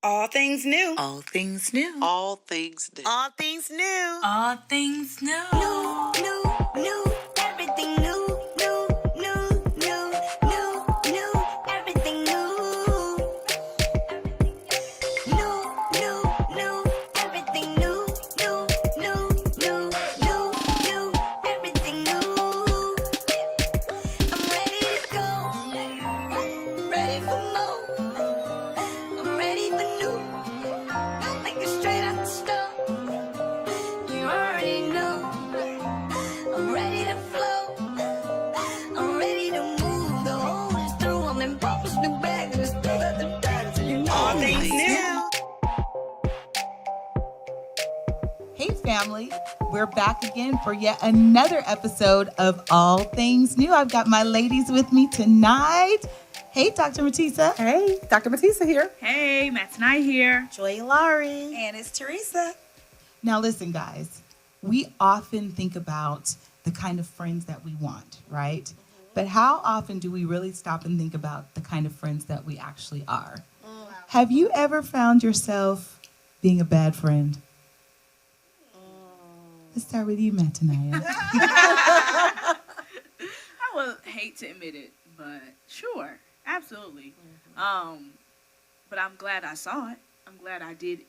All things new. All things new. All things new. All things new. All things new. New, new, new. Everything new, new, new, new, new, new. Everything new. New, new, new. Everything new, new, new, new, new, new. Everything new. I'm ready to go. Ready for more. I'm ready for new. Like it straight out the stove. You already know. I'm ready to flow. I'm ready to move. The old is through. I'm in Papa's new bag and it's still at the back. So you know all things new. Hey family, we're back again for yet another episode of All Things New. I've got my ladies with me tonight. Hey, Dr. Matisa. Hey, Dr. Matisa here. Hey, Matt and I here. Joy Laurie. And it's Teresa. Now listen, guys, we often think about the kind of friends that we want, right? But how often do we really stop and think about the kind of friends that we actually are? Have you ever found yourself being a bad friend? Let's start with you, Matanaya. I would hate to admit it, but sure, absolutely. But I'm glad I saw it. I'm glad I did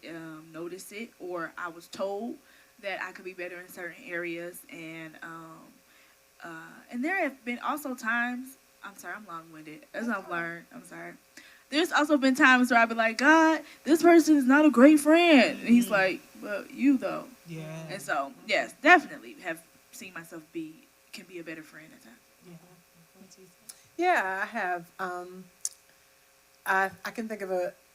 notice it, or I was told that I could be better in certain areas. And there have been also times, I'm sorry, I'm long-winded, as I've learned, I'm sorry. There's also been times where I've been like, God, this person is not a great friend. And he's like, well, you though. Yeah. And so, yes, definitely have seen myself can be a better friend at times. Yeah, I have. I can think of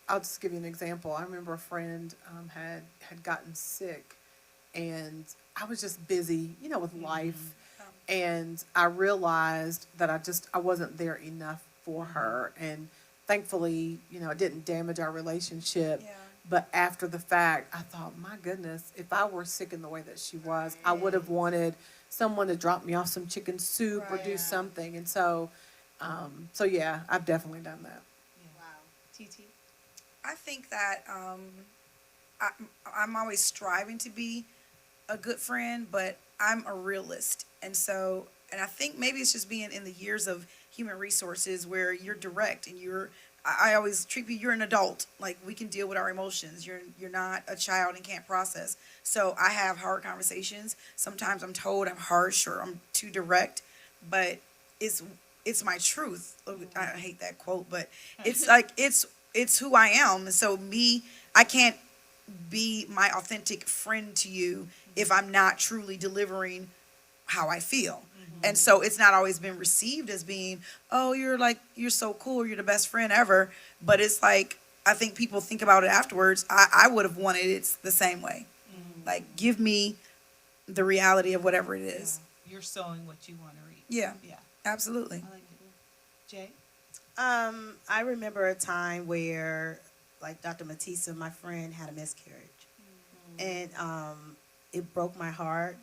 I'll just give you an example. I remember a friend had gotten sick, and I was just busy, with life. And I realized that I wasn't there enough for her. And thankfully, it didn't damage our relationship. Yeah. But after the fact, I thought, my goodness, if I were sick in the way that she was, I would have wanted someone to drop me off some chicken soup or do something. And so yeah, I've definitely done that. Wow. TT? I think that I'm always striving to be a good friend, but I'm a realist. And I think maybe it's just being in the years of human resources where you're direct and I always treat you, you're an adult. Like, we can deal with our emotions. You're not a child and can't process. So I have hard conversations. Sometimes I'm told I'm harsh or I'm too direct, but it's my truth. I hate that quote, but it's like, it's who I am. And so I can't be my authentic friend to you if I'm not truly delivering how I feel. And so it's not always been received as being, oh, you're so cool, you're the best friend ever. But it's like, I think people think about it afterwards. I would have wanted it the same way. Like, give me the reality of whatever it is. Yeah. You're sowing what you want to reap. Yeah. Yeah. Absolutely. I like it. Jay? I remember a time where, like Dr. Matisa, my friend, had a miscarriage. And it broke my heart,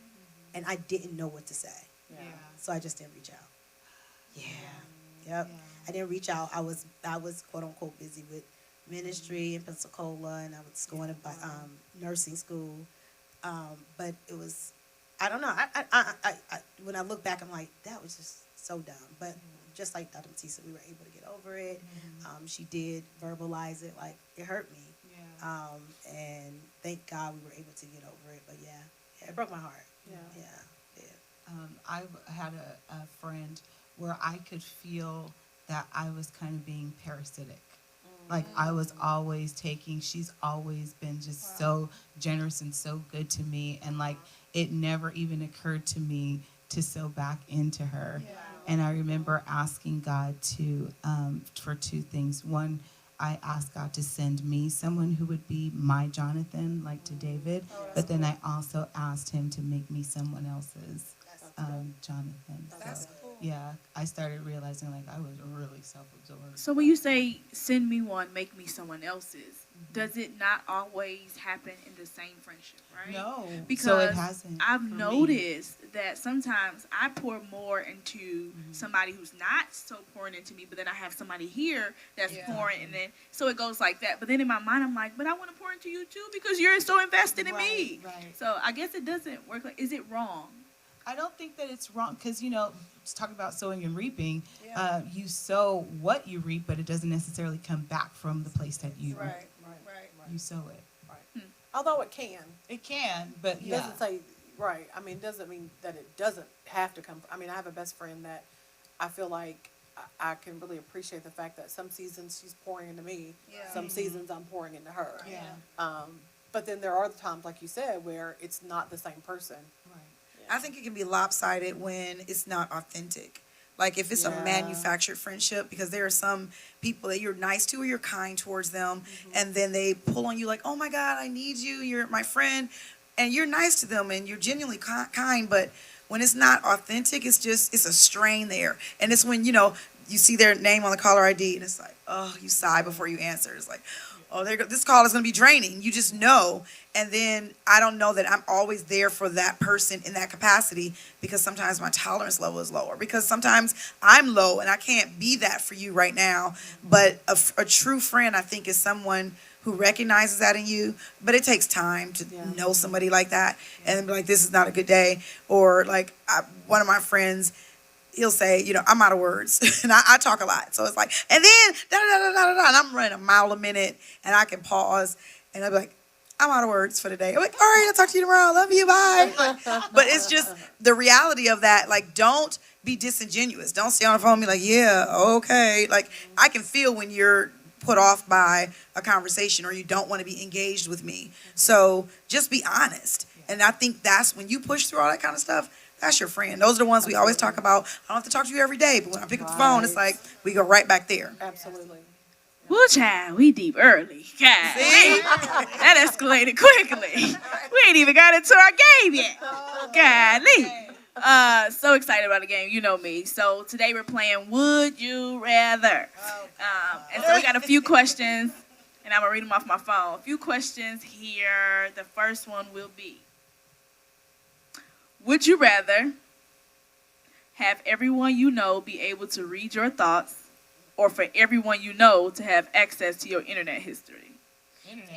and I didn't know what to say. Yeah. So I just didn't reach out. Yeah. Yep. Yeah. I didn't reach out. I was quote unquote busy with ministry in Pensacola, and I was going to nursing school. But it was, I don't know. I when I look back, I'm like, that was just so dumb. But just like Dr. Matisa, we were able to get over it. She did verbalize it. Like, it hurt me. Yeah. And thank God we were able to get over it. But yeah, it broke my heart. Yeah. I've had a friend where I could feel that I was kind of being parasitic. Like, I was always she's always been just so generous and so good to me. And like, it never even occurred to me to sow back into her. Yeah. And I remember asking God for two things. One, I asked God to send me someone who would be my Jonathan, like to David. But then I also asked him to make me someone else's Jonathan. That's cool. Yeah, I started realizing, like, I was really self-absorbed. So when you say send me one, make me someone else's, does it not always happen in the same friendship, right? No, Because so it hasn't. I've for me. noticed that sometimes I pour more into somebody who's not so pouring into me, but then I have somebody here that's pouring, and then so it goes like that. But then in my mind, I'm like, but I want to pour into you too because you're so invested in me. Right. So I guess it doesn't work. Like, is it wrong? I don't think that it's wrong because, just talking about sowing and reaping, you sow what you reap, but it doesn't necessarily come back from the place that you you sow it. Although it can. It can, but It doesn't say, right. I mean, it doesn't mean that it doesn't have to come. I mean, I have a best friend that I feel like I can really appreciate the fact that some seasons she's pouring into me. Yeah. Some seasons I'm pouring into her. Yeah. But then there are the times, like you said, where it's not the same person. Right. I think it can be lopsided when it's not authentic. Like if it's a Yeah. manufactured friendship, because there are some people that you're nice to or you're kind towards them, and then they pull on you like, oh my God, I need you, you're my friend, and you're nice to them and you're genuinely kind, but when it's not authentic, it's a strain there. And it's when, you see their name on the caller ID and it's like, oh, you sigh before you answer. It's like, oh, this call is going to be draining. You just know. And then I don't know that I'm always there for that person in that capacity because sometimes my tolerance level is lower. Because sometimes I'm low and I can't be that for you right now. But a true friend, I think, is someone who recognizes that in you. But it takes time to know somebody like that and be like, this is not a good day. Or like one of my friends, he'll say, I'm out of words. And I talk a lot. So it's like, and then, da-da-da-da-da-da, and I'm running a mile a minute, and I can pause, and I'll be like, I'm out of words for the day. I'm like, all right, I'll talk to you tomorrow. Love you, bye. But it's just the reality of that. Like, don't be disingenuous. Don't stay on the phone and be like, yeah, okay. Like, I can feel when you're put off by a conversation or you don't want to be engaged with me. So just be honest. And I think that's when you push through all that kind of stuff, that's your friend. Those are the ones we always talk about. I don't have to talk to you every day, but when I pick up the phone, it's like we go right back there. Absolutely. Woo, child, we deep early. God, See? that escalated quickly. We ain't even got into our game yet. Golly. So excited about the game. You know me. So today we're playing Would You Rather. And so we got a few questions, and I'm going to read them off my phone. A few questions here. The first one will be, would you rather have everyone you know be able to read your thoughts, or for everyone you know to have access to your internet history?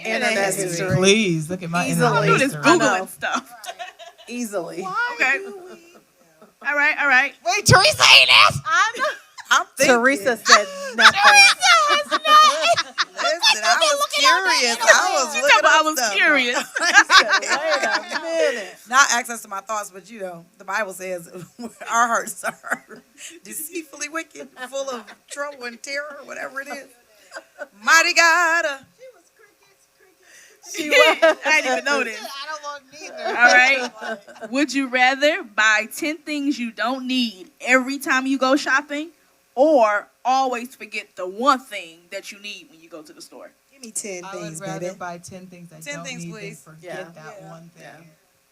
Internet history. Please look at my Easily. I'm doing internet this history. Googling stuff. Easily. Okay. All right. Wait, Teresa ain't asked. I'm thinking. Teresa said nothing. Listen, I was curious. I was curious. Wait a minute. Not access to my thoughts, but the Bible says our hearts are deceitfully wicked, full of trouble and terror, whatever it is. Mighty God. I didn't even know this. I don't want neither. All right. Would you rather buy 10 things you don't need every time you go shopping, or always forget the one thing that you need when you go to the store? Give me 10 I things, would rather baby. buy 10 things I 10 don't things, need please. than forget Yeah. that one thing. Yeah.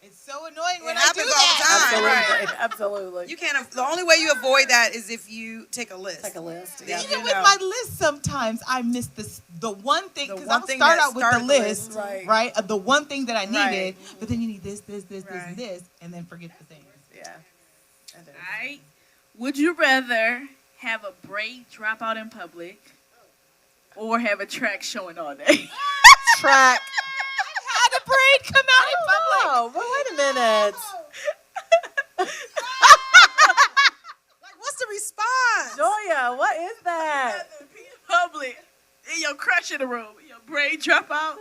It's so annoying when It I do happens all the that. time. Absolutely. Right. Absolutely. You can't. The only way you avoid that is if you take a list. Take a list. Yeah. Even You with know. my list, sometimes I miss the one thing, The because one I'll thing start that out with the started the list, list. right? Of the one thing that I needed, Right. but then you need this, Right. and this, and then forget the thing. Yeah. All right. Would you rather have a braid drop out in public, or have a track showing all day? Track. How the braid come out in public? Oh, well, wait a minute. Like, what's the response? Joya, what is that? Public, in your crush in the room, your braid drop out,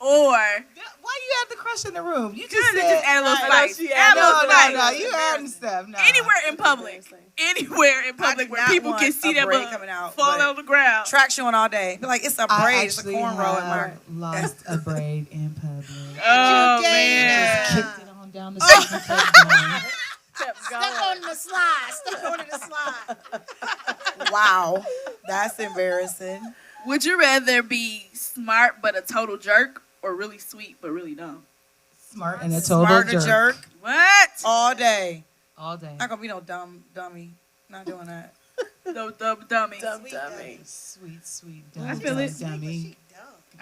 or Why you had the crush in the room? You just just said add a little I know spice. she Add a no, little no, spice. no. You adding stuff. No. Anywhere in public. Embarrassing. Anywhere in I public do where not people want can see a that braid bug coming out, fall but on the ground. Track showing all day. Be like, it's a I braid, it's a actually cornrow in my. have lost a braid in public. Oh, Just man. kicked it on down the street and kept going. Kept going. Step on the slide. Wow, that's embarrassing. Would you rather be smart but a total jerk, or really sweet but really dumb? Smart and a total Smart and a jerk. jerk What? all day. All day. Not gonna be no dummy. Not doing that. No dumb dummy. Dumb dummy. Sweet, dumb, I feel it. dummy.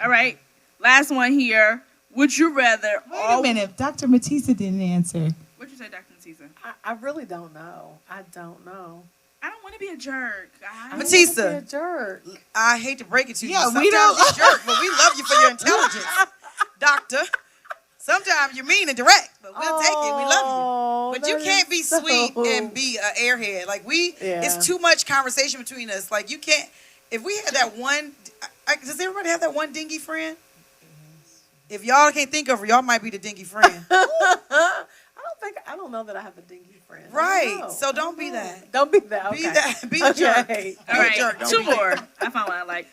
All right. Last one here. Would you rather? Wait a minute. Dr. Matisa didn't answer. What'd you say, Dr. Matisa? I really don't know. I don't know. I don't want to be a jerk. I don't Matisa. wanna be a jerk. I hate to break it to you. Yeah, Sometimes we don't- you jerk, but we love you for your intelligence, doctor. Sometimes you're mean and direct, but we'll take it. We love you. But you that can't is be so- sweet and be an airhead. Like Yeah. it's too much conversation between us. Like you can't. If we had that one, does everybody have that one dingy friend? If y'all can't think of her, y'all might be the dingy friend. I don't know that I have a dingy friend. I don't Right. know. So don't be that. Don't be that. Okay. Be that. Be a jerk. Okay. All Be a right, jerk, don't two be that. more. I found one I like.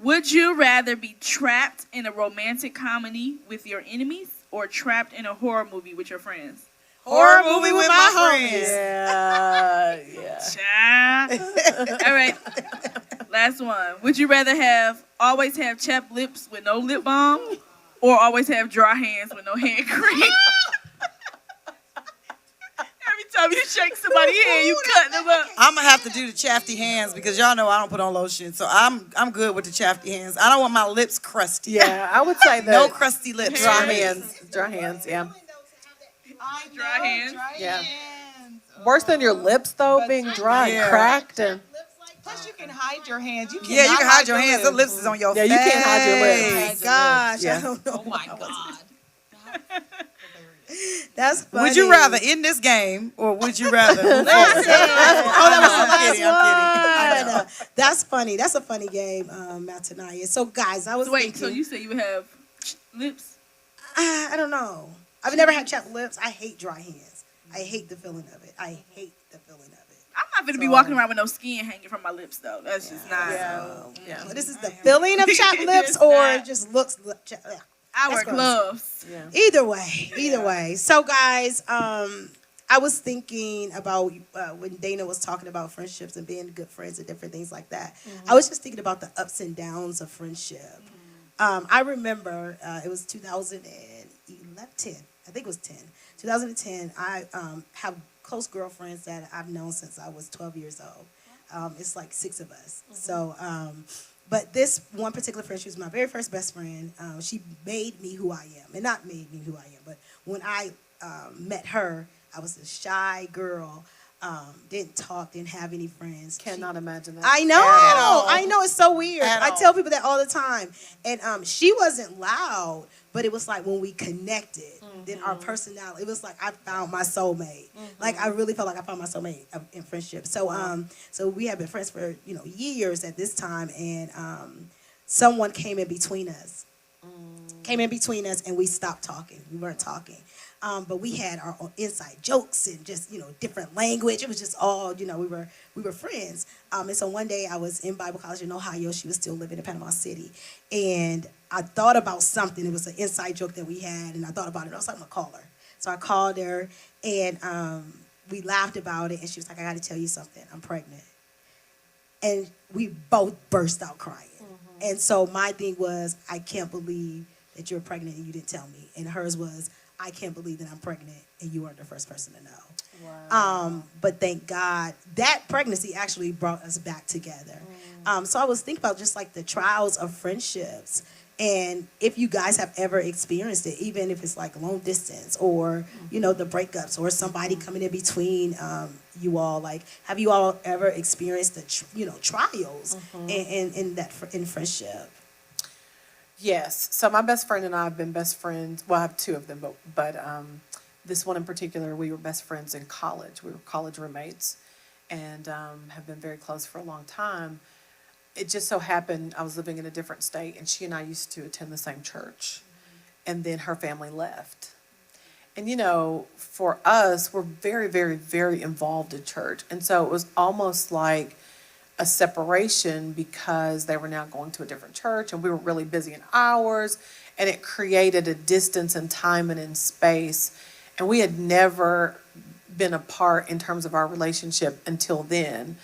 Would you rather be trapped in a romantic comedy with your enemies or trapped in a horror movie with your friends? Horror movie with my friends. Yeah. Yeah. Child. All right. Last one. Would you rather always have chapped lips with no lip balm or always have dry hands with no hand cream? Every time you shake somebody's hand, you cut them up. I'm gonna have to do the chafty hands because y'all know I don't put on lotion, so I'm good with the chafty hands. I don't want my lips crusty. Yeah. I would say that. No crusty lips. Dry hands. Dry hands. Yeah. Dry hands. Yeah. Worse than your lips though, But being dry dry hands. and cracked and. Plus, you can hide your hands. Yeah, you can hide your hands. The lips is on your Yeah, face. you can't hide your lips. Gosh, Yeah. I don't know. Oh my God. That's funny. Would you rather end this game or would you rather? Oh, that was the I'm kidding, I'm kidding. I know. That's funny. That's a funny game, Matanaya. So, guys, I was Wait, thinking. so you said you would have lips? I don't know. I've never had chapped lips. I hate dry hands. I hate the feeling of it. I hate the feeling of it. I'm not going to be So- walking around with no skin hanging from my lips, though. That's just not. Yeah. Yeah. So this is the feeling of chapped lips, It's or not. just looks. I wear That's gross. gloves. Yeah. Either way. So, guys, I was thinking about when Dana was talking about friendships and being good friends and different things like that. I was just thinking about the ups and downs of friendship. I remember it was 2010. I think it was 10. 2010. I have close girlfriends that I've known since I was 12 years old. It's like 6 of us. So, but this one particular friend, she was my very first best friend. She made me who I am, and not made me who I am, but when I met her, I was a shy girl. Didn't talk, didn't have any friends. Cannot imagine that. I know. At all. I know, it's so weird. At I all. tell people that all the time. And she wasn't loud, but it was like when we connected, then our personality, it was like I found my soulmate. Like I really felt like I found my soulmate in friendship. So so we have been friends for, years at this time, and someone came in between us. And we stopped talking. We weren't talking. But we had our own inside jokes and just, different language. It was just all, we were friends. And so one day I was in Bible college in Ohio. She was still living in Panama City. And I thought about something. It was an inside joke that we had. And I thought about it. I was like, I'm going to call her. So I called her and we laughed about it. And she was like, I got to tell you something. I'm pregnant. And we both burst out crying. And so my thing was, I can't believe that you're pregnant and you didn't tell me. And hers was, I can't believe that I'm pregnant and you weren't the first person to know. Wow. But thank God that pregnancy actually brought us back together. So I was thinking about just like the trials of friendships, and if you guys have ever experienced it, even if it's like long distance or the breakups or somebody coming in between you all. Like, have you all ever experienced the trials in friendship? Yes. So my best friend and I have been best friends. Well, I have 2 of them, but this one in particular, we were best friends in college. We were college roommates and have been very close for a long time. It just so happened I was living in a different state, and she and I used to attend the same church. And then her family left. And, for us, we're very, very, very involved in church. And so it was almost like a separation because they were now going to a different church and we were really busy in ours, and it created a distance in time and in space, and we had never been apart in terms of our relationship until then.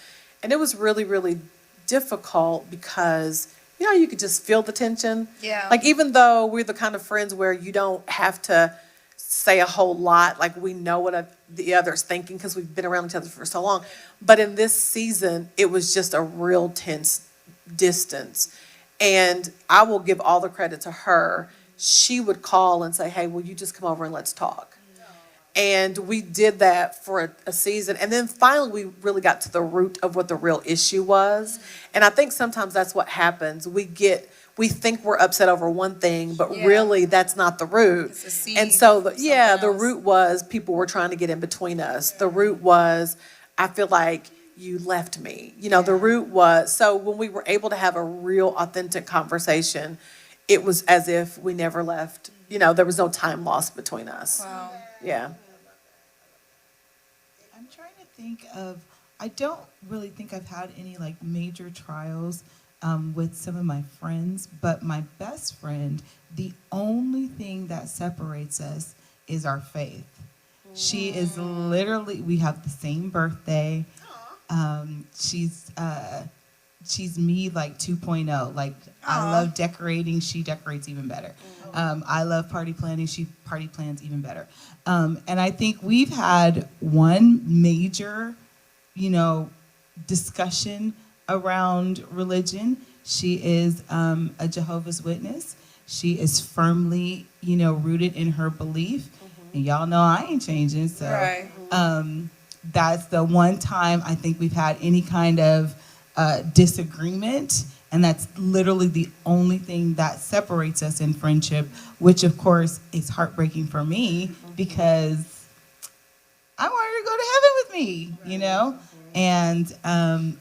And it was really, really difficult because you could just feel the tension. Yeah. Like, even though we're the kind of friends where you don't have to say a whole lot, like we know what the other's thinking because we've been around each other for so long. But in this season, it was just a real tense distance. And I will give all the credit to her. She would call and say, hey, will you just come over and let's talk? And we did that for a season. And then finally, we really got to the root of what the real issue was. And I think sometimes that's what happens. We think we're upset over one thing, but really that's not the root. It's a seed And so, from the something else. root was people were trying to get in between us. The root was, I feel like you left me. The root was, so when we were able to have a real authentic conversation, it was as if we never left. There was no time lost between us. Wow. Yeah. I'm trying to think of, I don't really think I've had any like major trials with some of my friends, but my best friend, the only thing that separates us is our faith. She is literally, we have the same birthday. She's me like 2.0. Like I love decorating, she decorates even better. I love party planning, she party plans even better. And I think we've had one major, discussion around religion. She is a Jehovah's Witness. She is firmly, rooted in her belief. And y'all know I ain't changing. So Right. That's the one time I think we've had any kind of disagreement. And that's literally the only thing that separates us in friendship, which of course is heartbreaking for me because I want her to go to heaven with me, And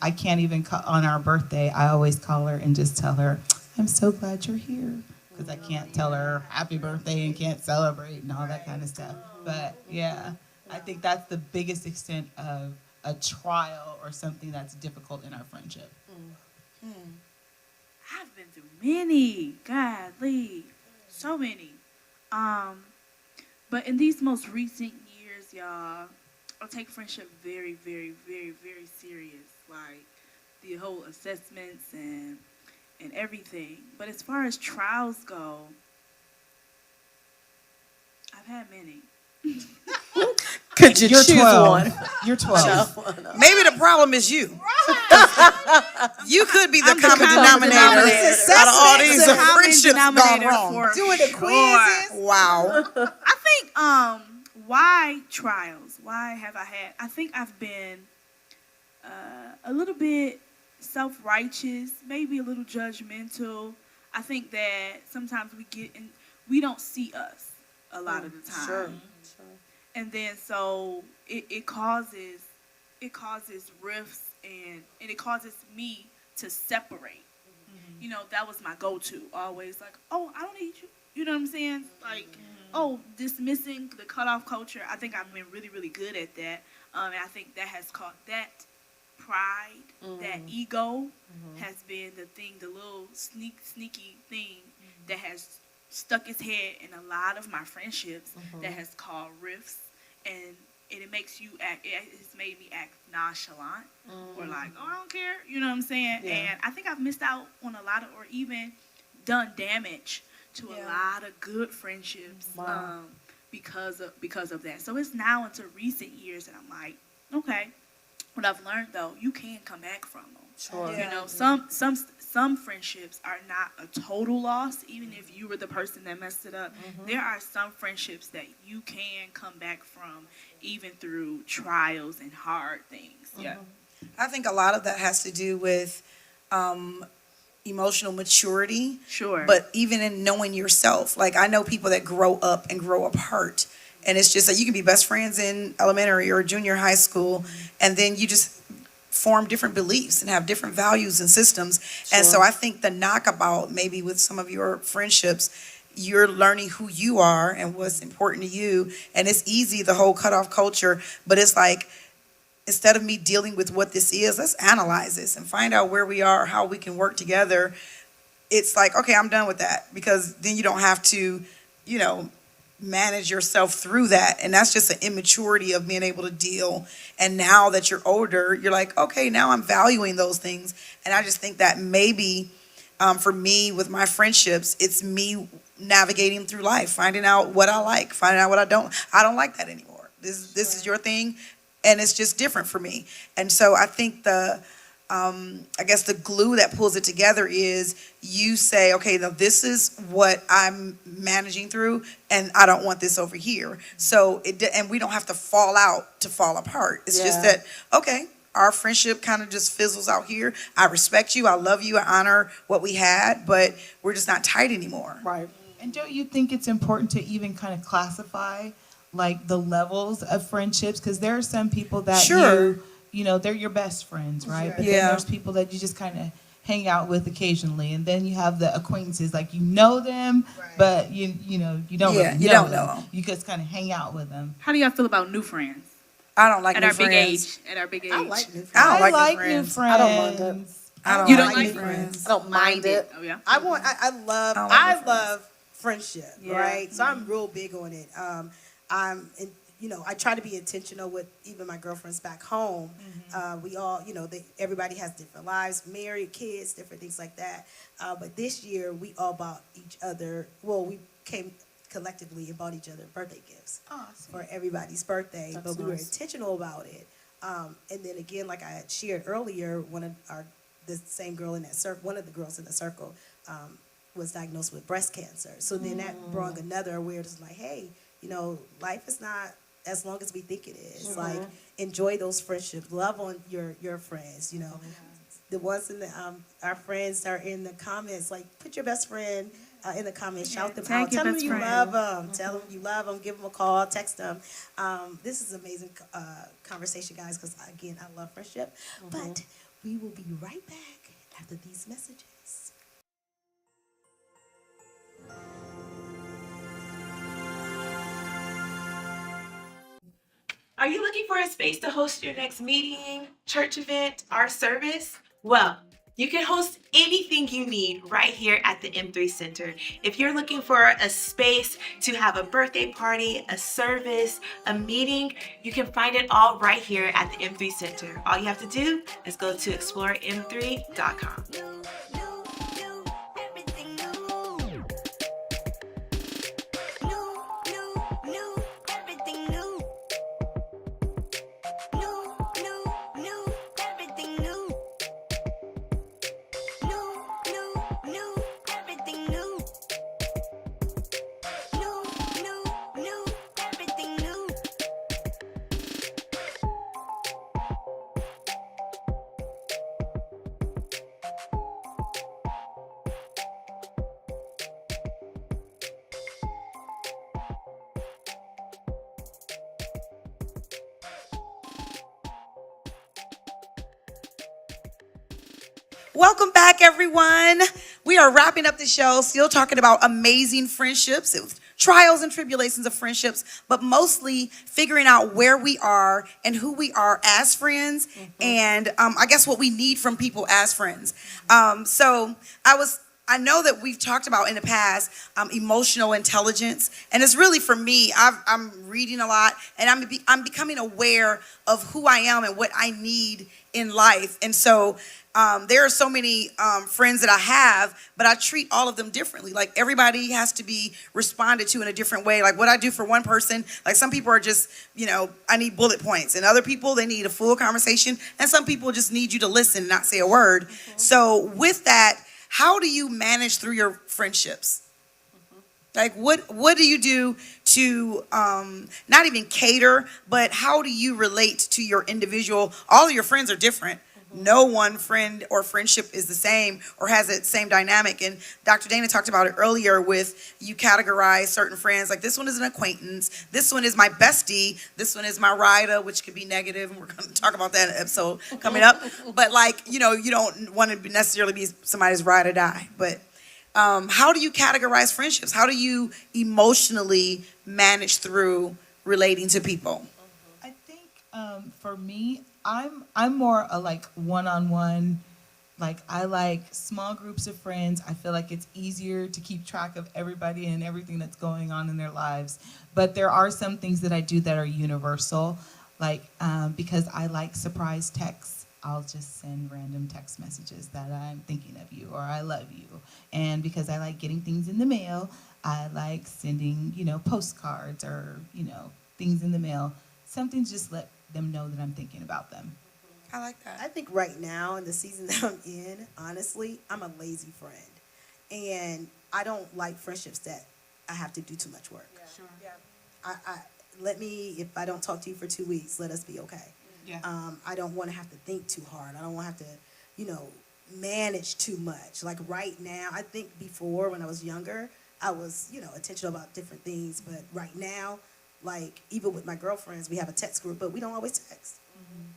I can't even call on our birthday. I always call her and just tell her, I'm so glad you're here. Because I can't tell her happy birthday and can't celebrate and all that kind of stuff. But yeah, I think that's the biggest extent of a trial or something that's difficult in our friendship. I've been through many, godly, so many. But in these most recent years, y'all, I take friendship very, very, very, very serious. Like the whole assessments and everything. But as far as trials go, I've had many. Could you You're choose 12. one? You're 12. Maybe the problem is you. You could be the I'm the common common denominator denominator. out of all these The common friendships gone denominator wrong. for Doing the sure. quizzes. Wow. I think why trials? Why have I had? I think I've been a little bit self-righteous, maybe a little judgmental. I think that sometimes we don't see us a lot of the time. Sure. And then so it causes rifts and it causes me to separate. That was my go-to always, like, oh, I don't need you. You know what I'm saying? Like, oh, dismissing the cutoff culture. I think I've been really, really good at that. And I think that has caught that pride, that ego has been the thing, the little sneaky thing that has stuck its head in a lot of my friendships that has caused rifts, and it makes you act. It's made me act nonchalant or like, oh, I don't care. You know what I'm saying? Yeah. And I think I've missed out on a lot of, or even done damage to a lot of good friendships because of that. So it's now into recent years that I'm like, okay, what I've learned though, you can come back from them. Sure. You know, some friendships are not a total loss, even if you were the person that messed it up. There are some friendships that you can come back from, even through trials and hard things. Yeah. I think a lot of that has to do with emotional maturity. Sure. But even in knowing yourself, like I know people that grow up and grow apart. And it's just that you can be best friends in elementary or junior high school, and then you just form different beliefs and have different values and systems. And so I think the knock about maybe with some of your friendships, you're learning who you are and what's important to you. And it's easy, the whole cutoff culture, but it's like, instead of me dealing with what this is, let's analyze this and find out where we are, how we can work together. It's like, okay, I'm done with that, because then you don't have to, manage yourself through that. And that's just an immaturity of being able to deal. And now that you're older, you're like, okay, now I'm valuing those things. And I just think that maybe for me with my friendships, it's me navigating through life, finding out what I like, finding out what I don't like that anymore. This is your thing. And it's just different for me. And so I think the I guess the glue that pulls it together is you say, okay, now this is what I'm managing through, and I don't want this over here. So and we don't have to fall out to fall apart. It's just Yeah. that, okay, our friendship kind of just fizzles out here. I respect you, I love you, I honor what we had, but we're just not tight anymore. Right. And don't you think it's important to even kind of classify like the levels of friendships? Because there are some people that Sure. you know, they're your best friends, right? But then Yeah. there's people that you just kind of hang out with occasionally, and then you have the acquaintances, like you know them, but you know you don't Yeah, really you know don't them. know 'em. You just kind of hang out with them. How do y'all feel about new friends I don't like at new our big friends. age? At our big age. I like new friends. I don't like new like friends. new friends. I don't mind it. I don't You like don't new like friends. I don't mind it. Oh yeah. I love I don't like I new friends. love friendship, Yeah. right? So I'm real big on it. I try to be intentional with even my girlfriends back home. We all, everybody has different lives, married, kids, different things like that. But this year we all bought each other. Well, we came collectively and bought each other birthday gifts for everybody's birthday. That's but we were nice. intentional about it. And then again, like I had shared earlier, the same girl in that circle, one of the girls in the circle, was diagnosed with breast cancer. So then that brought another awareness, like, hey, life is not as long as we think it is. Like, enjoy those friendships, love on your friends. The ones in the our friends that are in the comments, like, put your best friend in the comments, shout them tag out, your tell them best you friend. love them, tell them you love them, give them a call, text them. This is amazing conversation, guys, because again, I love friendship. But we will be right back after these messages. Are you looking for a space to host your next meeting, church event, or service? Well, you can host anything you need right here at the M3 Center. If you're looking for a space to have a birthday party, a service, a meeting, you can find it all right here at the M3 Center. All you have to do is go to explorem3.com. Everything new. New, everything new. New, everything new. New, everything new. New, everything new. Welcome back, everyone. We are wrapping up the show, still talking about amazing friendships. It was trials and tribulations of friendships, but mostly figuring out where we are and who we are as friends, and I guess what we need from people as friends. So I know that we've talked about in the past emotional intelligence, and it's really, for me, I'm reading a lot, and I'm becoming aware of who I am and what I need in life. And so there are so many friends that I have, but I treat all of them differently. Like, everybody has to be responded to in a different way. Like, what I do for one person, like, some people are just, I need bullet points, and other people, they need a full conversation, and some people just need you to listen and not say a word. So with that, how do you manage through your friendships? Like, what do you do to not even cater, but how do you relate to your individual? All of your friends are different. No one friend or friendship is the same or has that same dynamic. And Dr. Dana talked about it earlier with, you categorize certain friends, like, this one is an acquaintance, this one is my bestie, this one is my rider, which could be negative, and we're going to talk about that in an episode coming up. But, like, you don't want to necessarily be somebody's ride or die. But how do you categorize friendships? How do you emotionally manage through relating to people? I think for me, I'm more a like one-on-one. Like, I like small groups of friends. I feel like it's easier to keep track of everybody and everything that's going on in their lives. But there are some things that I do that are universal, like because I like surprise texts. I'll just send random text messages that I'm thinking of you or I love you. And because I like getting things in the mail, I like sending, postcards or, things in the mail. Something to just let them know that I'm thinking about them. I like that. I think right now in the season that I'm in, honestly, I'm a lazy friend. And I don't like friendships that I have to do too much work. Sure. Yeah. Let me, if I don't talk to you for 2 weeks, let us be okay. Yeah. I don't want to have to think too hard. I don't want to have to, manage too much. Like right now, I think before when I was younger, I was, intentional about different things. But right now, like even with my girlfriends, we have a text group, but we don't always text.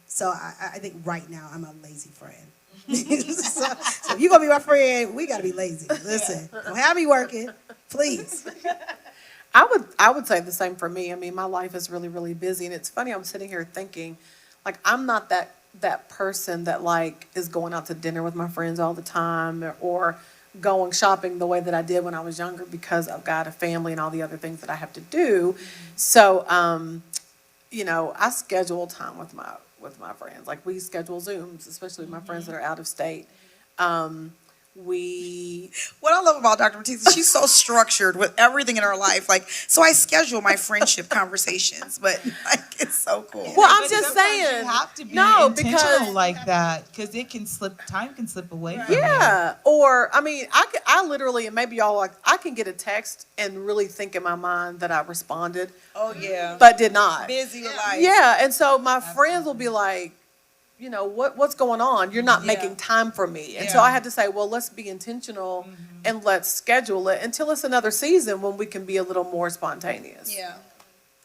So I think right now I'm a lazy friend. so if you're going to be my friend, we got to be lazy. Listen, don't have me working, please. I would say the same for me. I mean, my life is really, really busy, and it's funny. I'm sitting here thinking, like, I'm not that person that like is going out to dinner with my friends all the time or going shopping the way that I did when I was younger because I've got a family and all the other things that I have to do. So, I schedule time with my friends. Like we schedule Zooms, especially with my friends that are out of state. What I love about Dr. Matisse, she's so structured with everything in her life. Like, so I schedule my friendship conversations, but like, it's so cool. Well, I'm But just sometimes saying. you have to be No, intentional because like that because time can slip away from you. yeah, or I mean, I literally, and maybe y'all like, I can get a text and really think in my mind that I responded, Oh yeah. but did not. Busy with life. Yeah, and so my friends will be like, what's going on? You're not Yeah. making time for me. And so Yeah. I had to say, well, let's be intentional and let's schedule it until it's another season when we can be a little more spontaneous. Yeah.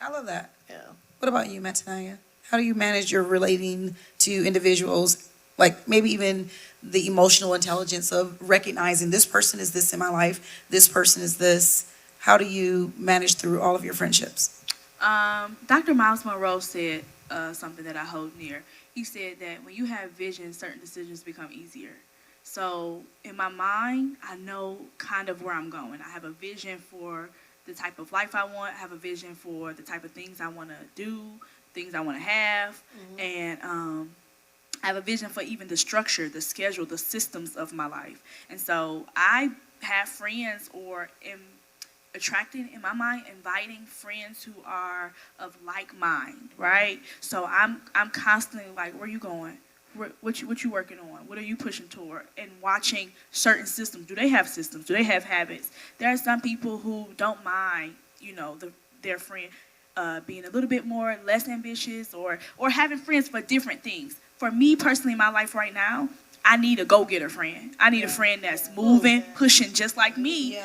I love that. Yeah. What about you, Matanaya? How do you manage your relating to individuals, like maybe even the emotional intelligence of recognizing this person is this in my life, this person is this? How do you manage through all of your friendships? Dr. Miles Monroe said something that I hold near. He said that when you have vision, certain decisions become easier. So in my mind, I know kind of where I'm going. I have a vision for the type of life I want. I have a vision for the type of things I want to do, things I want to have. And I have a vision for even the structure, the schedule, the systems of my life. And so I have friends or am attracting, in my mind, inviting friends who are of like mind, right? So I'm constantly like, where you going? What you working on? What are you pushing toward? And watching certain systems. Do they have systems? Do they have habits? There are some people who don't mind, their friend being a little bit more less ambitious or having friends for different things. For me personally in my life right now, I need a go-getter friend. I need a friend that's moving, pushing just like me,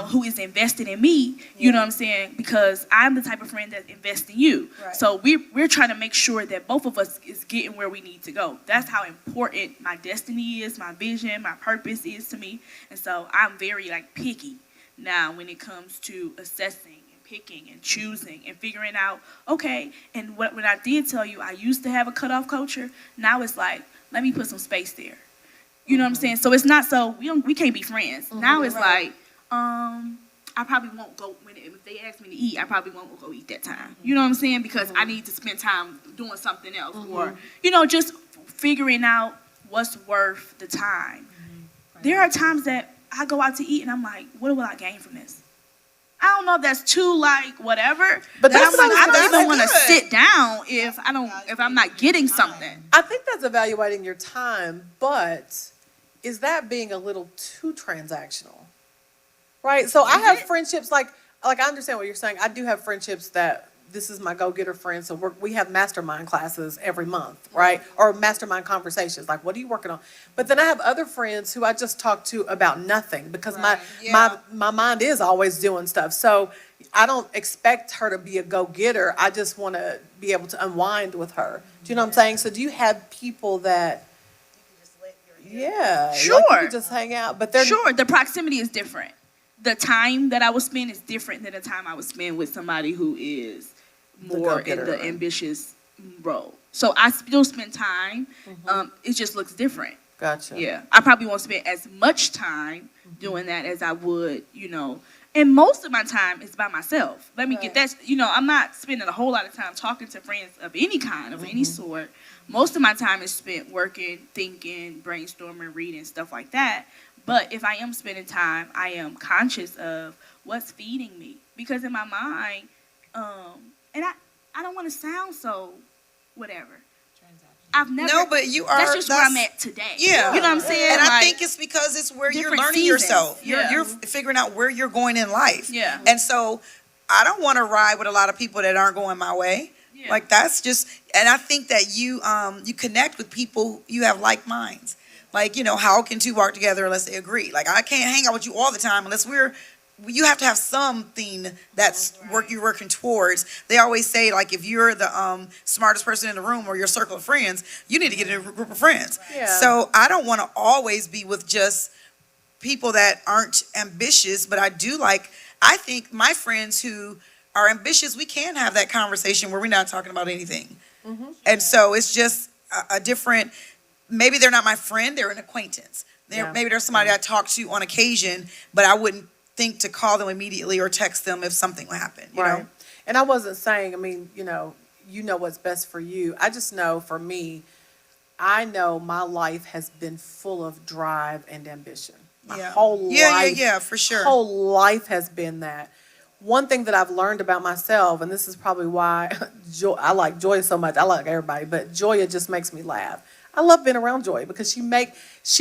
who is invested in me, you know what I'm saying? Because I'm the type of friend that invests in you. Right. So we're trying to make sure that both of us is getting where we need to go. That's how important my destiny is, my vision, my purpose is to me. And so I'm very picky now when it comes to assessing and picking and choosing and figuring out, okay, and when I did tell you I used to have a cutoff culture, now it's like, let me put some space there. You know what I'm saying? So it's not so we can't be friends. Now it's like, I probably won't go if they ask me to eat, I probably won't go eat that time. You know what I'm saying? Because I need to spend time doing something else or just figuring out what's worth the time. There are times that I go out to eat and I'm like, what will I gain from this? I don't know if that's too whatever, but I'm like, I don't even want to sit down if I'm not getting something. I think that's evaluating your time, but is that being a little too transactional? Right? So I have friendships like I understand what you're saying. I do have friendships that this is my go-getter friend. So we have mastermind classes every month, right? Or mastermind conversations. Like, what are you working on? But then I have other friends who I just talk to about nothing because my mind is always doing stuff. So I don't expect her to be a go-getter. I just want to be able to unwind with her. Do you know what I'm saying? So do you have people that, Sure. you can just hang out, but they're Sure, the proximity is different. The time that I would spend is different than the time I would spend with somebody who is more in the ambitious role. So I still spend time. It just looks different. Gotcha. Yeah, I probably won't spend as much time doing that as I would, And most of my time is by myself. Let me get that. I'm not spending a whole lot of time talking to friends of any kind, of any sort. Most of my time is spent working, thinking, brainstorming, reading, stuff like that. But if I am spending time, I am conscious of what's feeding me. Because in my mind, and I don't want to sound so whatever. I've never. No, but you are. That's just where I'm at today. Yeah. You know what I'm saying? And I Like, think it's because it's where you're different learning seasons. yourself. Yeah. You're figuring out where you're going in life. Yeah. And so I don't want to ride with a lot of people that aren't going my way. Yeah. Like that's just, and I think that you connect with people, you have like minds. Like, how can two walk together unless they agree? Like I can't hang out with you all the time unless you have to have something that's you're working towards. They always say, like, if you're the smartest person in the room or your circle of friends, you need to get in a group of friends. Yeah. So I don't want to always be with just people that aren't ambitious, but I think my friends who are ambitious, we can have that conversation where we're not talking about anything. And so it's just a different, maybe they're not my friend, they're an acquaintance. Maybe they're somebody I talk to on occasion, but I wouldn't think to call them immediately or text them if something would happen, you know? And I wasn't saying, I mean, you know what's best for you. I just know for me, I know my life has been full of drive and ambition. My whole life. Yeah, for sure. Whole life has been that. One thing that I've learned about myself, and this is probably why I like Joy so much. I like everybody, but Joya just makes me laugh. I love being around Joy because she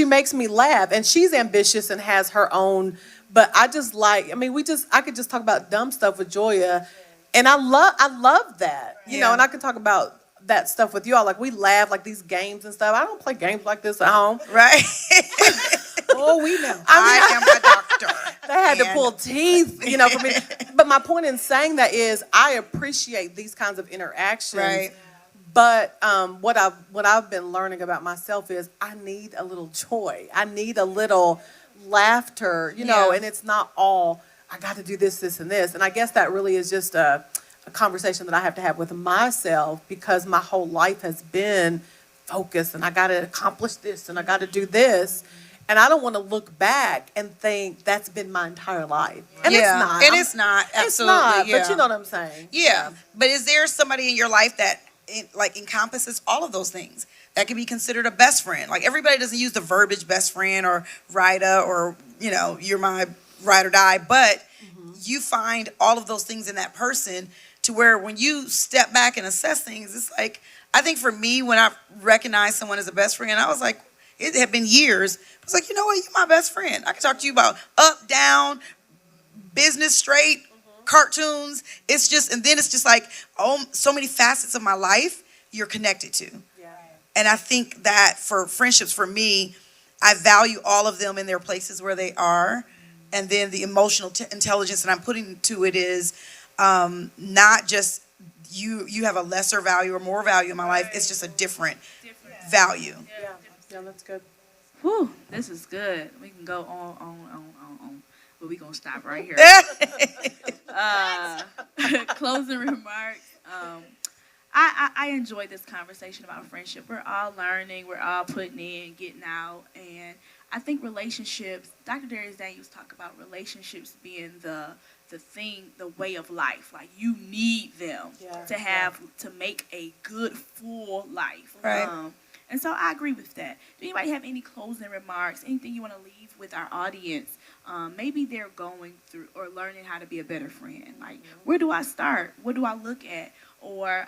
makes me laugh, and she's ambitious and has her own. But I just like, I mean, I could just talk about dumb stuff with Joya, and I love that, you know. And I can talk about that stuff with you all. Like we laugh, like these games and stuff. I don't play games like this at home, right? Oh, we know. I am a doctor. They had to pull teeth, you know, for me. But my point in saying that is I appreciate these kinds of interactions. Right. But what I've been learning about myself is I need a little joy. I need a little laughter, you know, and it's not all, I got to do this, this, and this. And I guess that really is just a conversation that I have to have with myself because my whole life has been focused and I got to accomplish this and I got to do this. And I don't want to look back and think that's been my entire life. And it's not. And it's not. Absolutely. It's not, yeah. but you know what I'm saying. Yeah. But is there somebody in your life that encompasses all of those things? That can be considered a best friend. Like everybody doesn't use the verbiage best friend or Rida or, you're my ride or die. But you find all of those things in that person to where when you step back and assess things, it's like, I think for me, when I recognized someone as a best friend, I was like, it had been years. I was like, you know what? You're my best friend. I can talk to you about up, down, business, straight, cartoons. It's just, and then it's just like, oh, so many facets of my life you're connected to. Yeah. And I think that for friendships, for me, I value all of them in their places where they are. And then the emotional intelligence that I'm putting to it is not just you have a lesser value or more value in my life. It's just a different value. Yeah, that's good. Whew, this is good. We can go on, but we're going to stop right here. Closing remarks. I enjoyed this conversation about friendship. We're all learning. We're all putting in, getting out. And I think relationships, Dr. Darius Daniels talk about relationships being the thing, the way of life. Like you need them to make a good, full life. Right. And so I agree with that. Do anybody have any closing remarks, anything you want to leave with our audience? Maybe they're going through or learning how to be a better friend. Like, where do I start? What do I look at? Or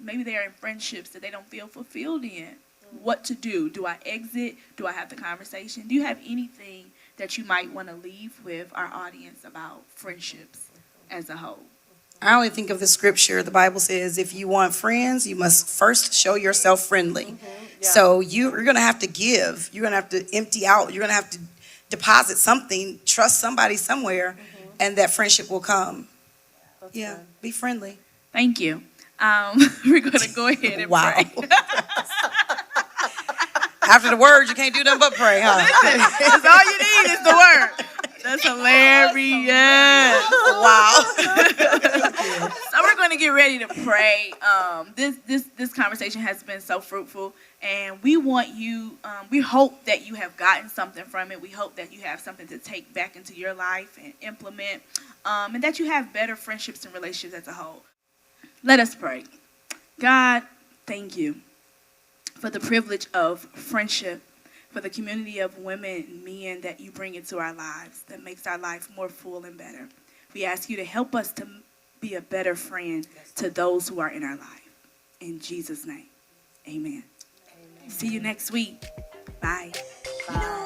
maybe they're in friendships that they don't feel fulfilled in. What to do? Do I exit? Do I have the conversation? Do you have anything that you might want to leave with our audience about friendships as a whole? I only think of the scripture. The Bible says, if you want friends, you must first show yourself friendly. So you're going to have to give. You're going to have to empty out. You're going to have to deposit something, trust somebody somewhere, and that friendship will come. That's good. Be friendly. Thank you. We're going to go ahead and pray. After the word, you can't do nothing but pray, huh? That's all you need is the word. That's hilarious. Wow. So we're going to get ready to pray. This conversation has been so fruitful, and we want you. We hope that you have gotten something from it. We hope that you have something to take back into your life and implement, and that you have better friendships and relationships as a whole. Let us pray. God, thank you for the privilege of friendship, for the community of women and men that you bring into our lives that makes our life more full and better. We ask you to help us to be a better friend to those who are in our life. In Jesus' name, amen. See you next week. Bye. New